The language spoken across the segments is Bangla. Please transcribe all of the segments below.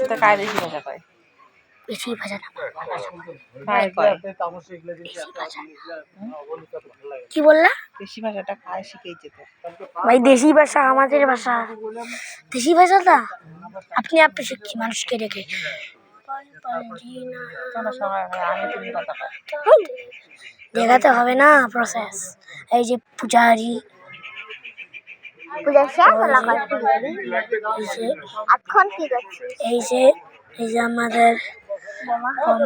তো কায় বেশি ভাষা কয় বেশি ভাষা না কায় কয় কি বললা বেশি ভাষাটা কায় শিখেইছে তো ভাই দেশি ভাষা আমাদের ভাষা দেশি ভাষাটা আপনি শিখছি মানুষকে রেখে কোনো সময় আমি তুমি কথা কয় দেখাতে হবে না প্রসেস এই যে পূজারি এই যে আমাদের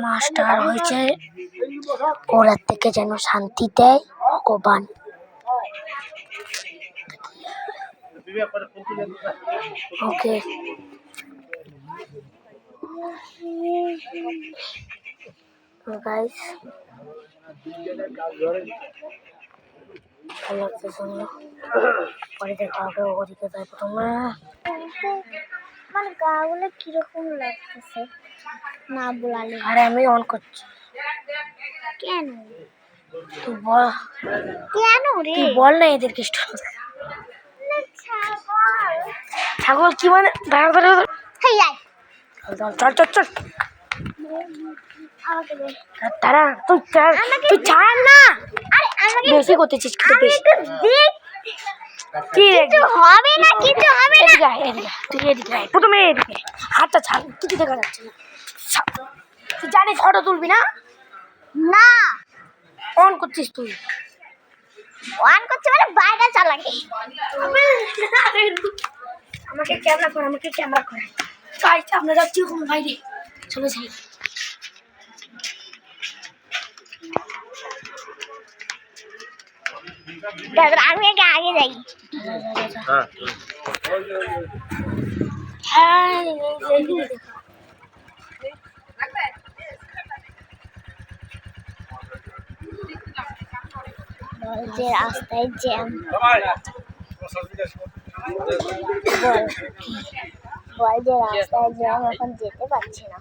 মাস্টার হয়েছে ওরা থেকে যেন শান্তি দেয় ভগবান ওকে গাইস ভালো লাগতেছে না পরে দেখা হবে ওদিকে যাই প্রথমে মানে গাগুলো কিরকম লাগতেছে না বলালে আরে আমি অন করছি কেন তুই বল কেন রে তুই বল না এদেরকে ছাগল কি মানে দাঁড়া চল চল চল তারা তুই ছাড় না বেশি করতেছিস কিছু হবে না তুই এদিকে প্রথমে এদিকে হাতটা ছাড় কিছু দেখা যাচ্ছে না তুই জানিস ফটো তুলবি না না অন করছিস তুই অন করছিস মানে বাইরে চালাকে আমাকে ক্যামেরা কর গাইস আমরা যাচ্ছি ওখানে বাইরে চলো যাই আমি আগে যাই হ্যাঁ যে রাস্তায় জ্যাম বল যে রাস্তায় জ্যাম এখন যেতে পারছি না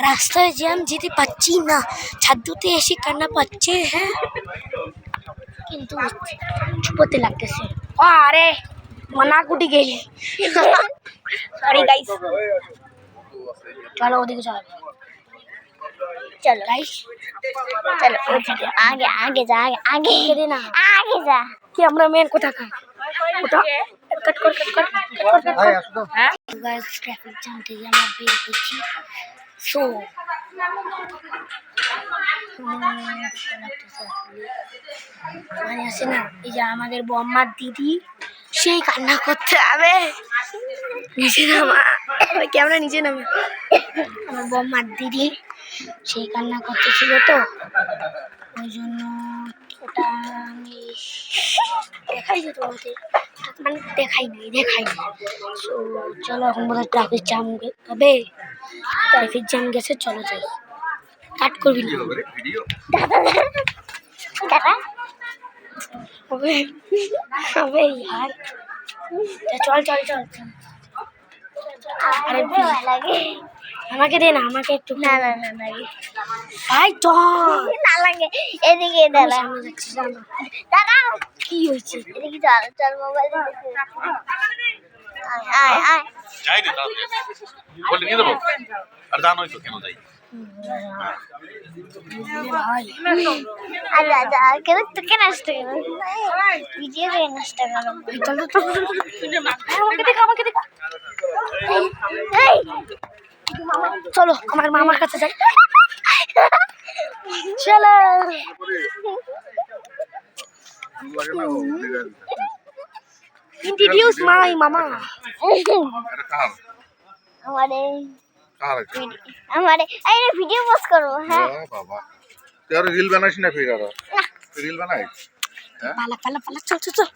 রাস্তায় জ্যাম যেতে পারছি না ছাদুতে এসে কান্না পাচ্ছে হ্যাঁ কিন্তু চুপতে লাগতেছে আরে মনা কুটি গেলি সরি গাইস চলো ওদিকে চলো গাইস চলো आगे जा कैमरामैन को था कट गाइस ट्रैफिक जाम थे আমরা বের হচ্ছি সো মানে আসে না এই যে আমাদের বম্মার দিদি সেই কান্না করতে হবে নিচে নামা ক্যামেরা নিচে নামা আমার বম্মার দিদি সেই কান্না করতেছিল তো ওই জন্য ওটা আমি দেখাই যে তোমাদের মানে দেখাই নাই সো চলো এখন বোধহয় ট্রাফিক জ্যাম গেছে চলো যাই কাট করবি না হবে यार চল আরে লাগে আমাকে দে না আমাকে একটু না ভাই চল না লাগে এদিকে দাঁড়া কি হয়েছে এদিকে চল মোবাইল আয় যাই দে তাহলে বলে নিয়ে দেবো আর জানোই তো কেন যাই ভাই আচ্ছা কেন তোকে নষ্ট করো ভিডিও রে নষ্ট করো চল আমাকে দেখা এই চলো আমার মামার কাছে যাই চলো इंट्रोड्यूस माय मामा हमारे अरे वीडियो पोस्ट करो हां बाबा तेरे रील बनाइस ना फिर रील बनाई পালা চল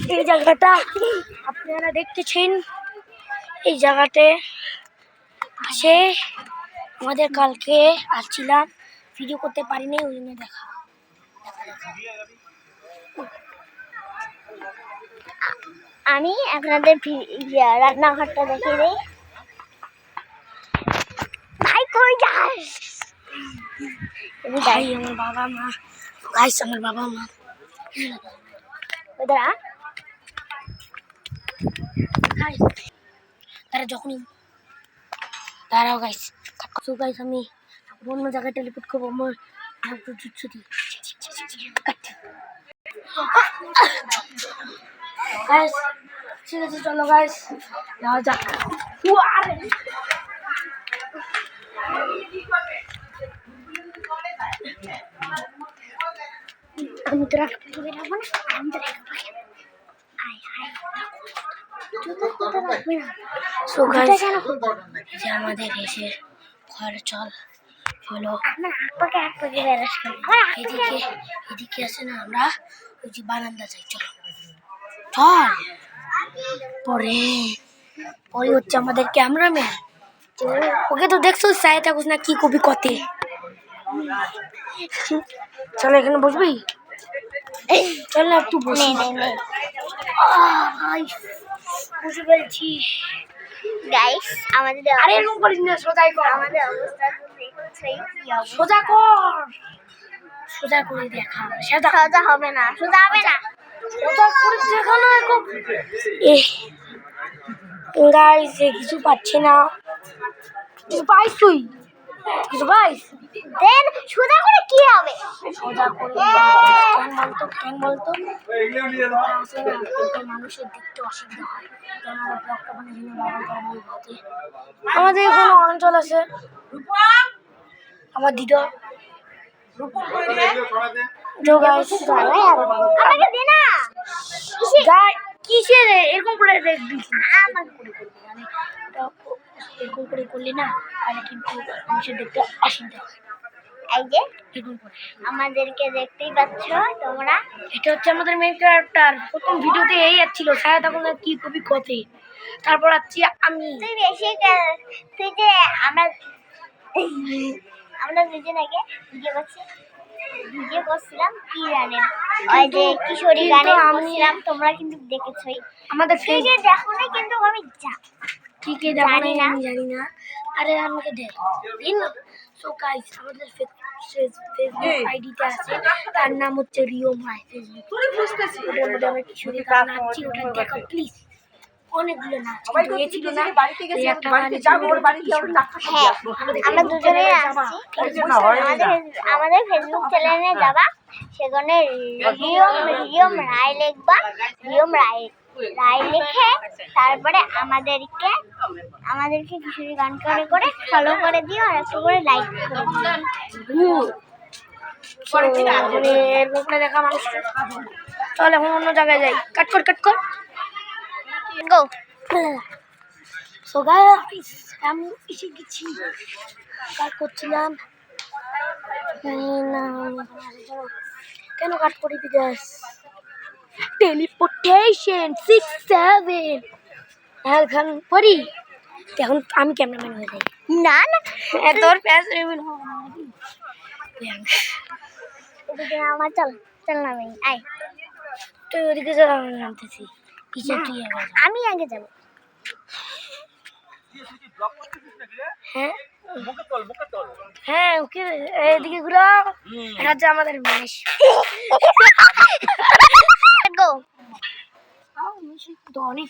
এই জায়গাটা আপনারা দেখতেছেন এই জায়গাতে আসে আমাদের কালকে আসছিলাম ভিডিও করতে পারিনি ওই জন্য দেখা আমি আপনাদের রান্নাঘরটা দেখিয়ে দিই ভাই কই যাস ভাই আমার বাবা মা গাইস আমার বাবা মা তারা যখনই দাঁড়াও গাইস, সো গাইস আমি অন্য জায়গায় টেলিপোর্ট করবো। আমার ছুটি গাইস, ঠিক আছে চলো গাইস যাওয়া যাক। আমি তো রাখবো না, আমি তো রাখবো না। সো গাইস যে আমাদের এসে ঘরে চল হলো এদিকে এদিকে আছে না, আমরা ওই যে বারান্দা যাই, চলো চল। পরে পরে হচ্ছে আমাদের ক্যামেরাম্যান, ওকে তো দেখছো চাই থাকুস না কি কবি কতে। চলো এখানে বসবি, চল না একটু বসে বসে বলছি গাইস আমাদের আরে এরকম করিস না, সোজাই কর, আমাদের অবস্থা তো দেখছেই কি অবস্থা। সোজা কর, সোজা করে দেখা, সোজা সোজা হবে না, সোজা হবে না। সোজা করে দেখা না এরকম। গাইস কিছু পাচ্ছি না, কিছু পাইস তুই, কিছু পাইস দেন সোজা করে কি হবে? সোজা করে কেন বলতো মানুষের দেখতে অসুবিধা হয়, আমাদের কোনো অঞ্চল আছে আমার দিদা আমাকে দে না। কিসের এরকম করে দেখবি, এরকম করে করলি না তাহলে কিন্তু মানুষের দেখতে অসুবিধা হয়। এই যে এরকম করে আমাদেরকে দেখতেই পাচ্ছ তোমরা, এটা হচ্ছে আমাদের মেইন ক্যারেক্টার। প্রথম ভিডিওতে এই ছিল সায়া তখন কি কবি কথে, তারপর আছি আমি। তুই বেশি তুই যে আমরা দুজন আগে ভিডিও করছিলাম কি জানেন, ওই যে কিশোরী গানে করছিলাম, তোমরা কিন্তু দেখেছই। আমাদের তুই যে দেখো না কিন্তু আমি ঠিক আছে জানি না, আমি জানি না। আরে আমাকে দেখ সো গাইস আমাদের ফেসবুক আইডিতে আছে, তার নাম হচ্ছে রিও মাই ফেসবুক। ওটার মধ্যে আমি কিশোরী গান নাচছি, ওটা দেখো প্লিজ। অনেকগুলো নাচ কিন্তু এ ছিল না, এই একটা গান ছিল। হ্যাঁ আমরা দুজনেই আসছি। আমাদের ফেসবুক চ্যানেলে যাবা, সেখানে রিয়ম রায় লিখবা, রিয়ম রায় লিখে তারপরে আমাদেরকে কিশোরী গান করে ফলো করে দিও আর একটু করে লাইক করে দিও। এরপরে দেখা মানুষ। চল এখন অন্য জায়গায় যাই, কাট কর গো। সো গাইস আমি এসে গেছি, কাট করছিলাম না কেন কাট করে দিস। টেলিপোর্টেশন 6-7 এখন পড়ি, এখন আমি ক্যামেরাম্যান হয়ে যাই। না না তোর প্যাস রেবেল এদিকে আমার চল না ভাই, আয় তুই ওদিকে যা, আমি জানতেছি পিছে তুই আমি আগে যাবো। হ্যাঁ হ্যাঁ ওকে এদিকে ঘুরো, এটা হচ্ছে আমাদের মানুষ। গো অনেক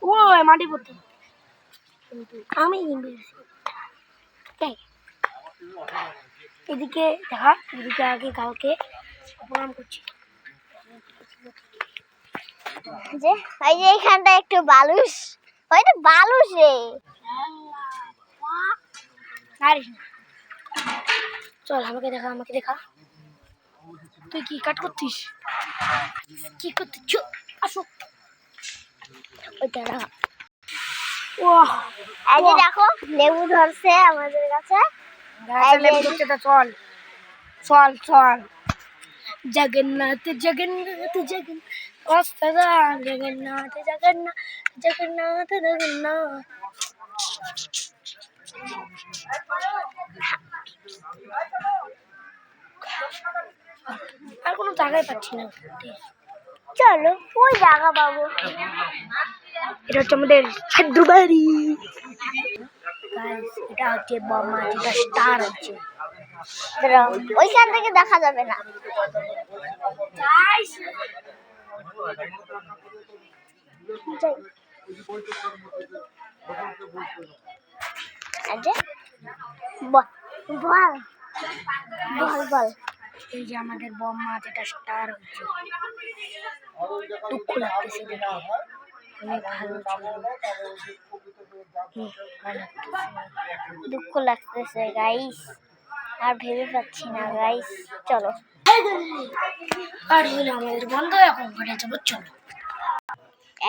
ও মাটি পড়তে আমি এদিকে দেখা, এদিকে আগে কালকে প্রণাম করছি যে ওই যে এখানটা একটু বালুস, ওইটা বালুস রে। চল আমাকে দেখা তুই কি কাট করছিস, কি করছিস আসো ওই দাঁড়া। ও এই যে দেখো লেবু ধরছে আমাদের কাছে। চল চল চল জগন্নাথ জগন্নাথ জগন্নাথ জগন্নাথ জগন্নাথ জগন্নাথ জগন্নাথ। আর কোনো জায়গায় পাচ্ছি না, চলো ওই জায়গা পাবো। এটা হচ্ছে আমাদের সাধু বাড়ি। এটা হচ্ছে বাবা, যেটা স্টার আছে ওইখান থেকে দেখা যাবে না। এই যে বল বল বল বল এই যে আমাদের বম্মা যেটা স্টার হচ্ছে, দুঃখ লাগতেছে দেখে, অনেক ভালো ছিল। ভালো লাগতেছে। দুঃখ লাগতেছে গাইস, আর ভেবে পাচ্ছি না গাইস। চলো আর হলো আমাদের বন্ধ, এখন ঘরে যাবো, চলো।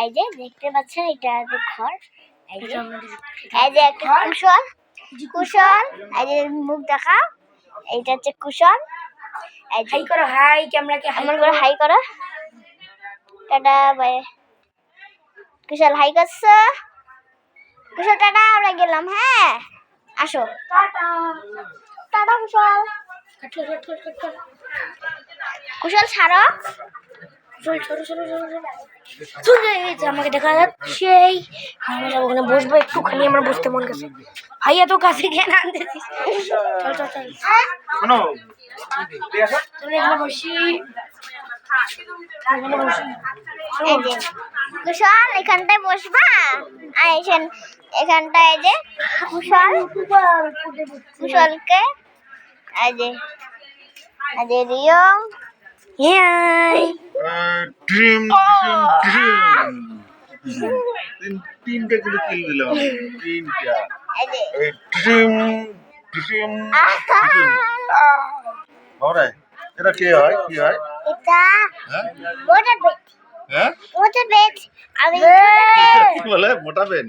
এই যে দেখতে পাচ্ছেন এটা আমাদের ঘর। এই যে এটা আমাদের এই যে একটা কুশল কুশল, এই যে মুখ দেখা, এইটা হচ্ছে কুশল। এই যে হাই করো, হাই ক্যামেরাকে হাই আমার করে হাই করো, টাটা বাই। কুশল হাই করছো, কুশল টাটা, আমরা গেলাম। হ্যাঁ আসো, টাটা। টাটা কুশল। কুশল ছাড়ো, আমাকে দেখা যাচ্ছে, আমরা যাবো ওখানে বসবো, একটুখানি আমার বসতে মন গেছে। ভাইয়া তো কাছে কেন আনতেছিস? চল চল চল, চল এখানে বসি, এখানে বসি। এই যে কুশল এখানটায় বসবা, আর এখানটায় এই যে কুশল কুশলকে এই যে রিয়ং Yay! ড্রিম তিনটা করে কিল দিলাম, তিনটা। এই যে এই ড্রিম ড্রিম বাবারে, এটা কে হয়, কি হয়? এটা হ্যাঁ মোটা বেট, হ্যাঁ মোটা বেট। আমি কি বলে, মোটা পেন?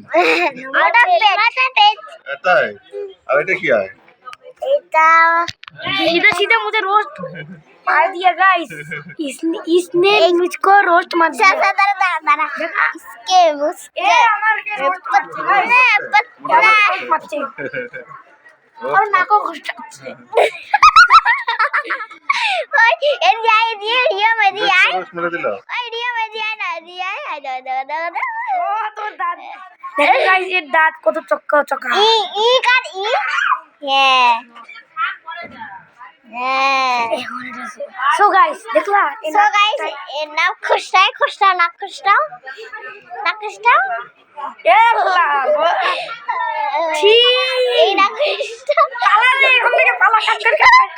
মোটা বেট। এটাই। আর এটা কি হয়? এটা सीधा सीधा मुझे रोस्ट मार दिया गाइस। इसने मुझको रोस्ट मार दिया। दादा इसके मुझके मारছে और नाको घुसाচ্ছে। ওই এরিয়া রিয়া মেরিয়া রস মেরে দিল। ওই রিয়া মেরিয়া না রিয়া আই দাদা ও তোর দাঁত দেখো গাইস, এর দাঁত কত চক্কা চক্কা। ই ই কাট ই হ্যাঁ হ্যাঁ। সো গাইস দেখলা, সো গাইস এর নাম খুশটাও না খুশটাও এ আল্লাহ ছি, এই না খুশটাও পালা রে, এখান থেকে পালা, কাট কাট কাট।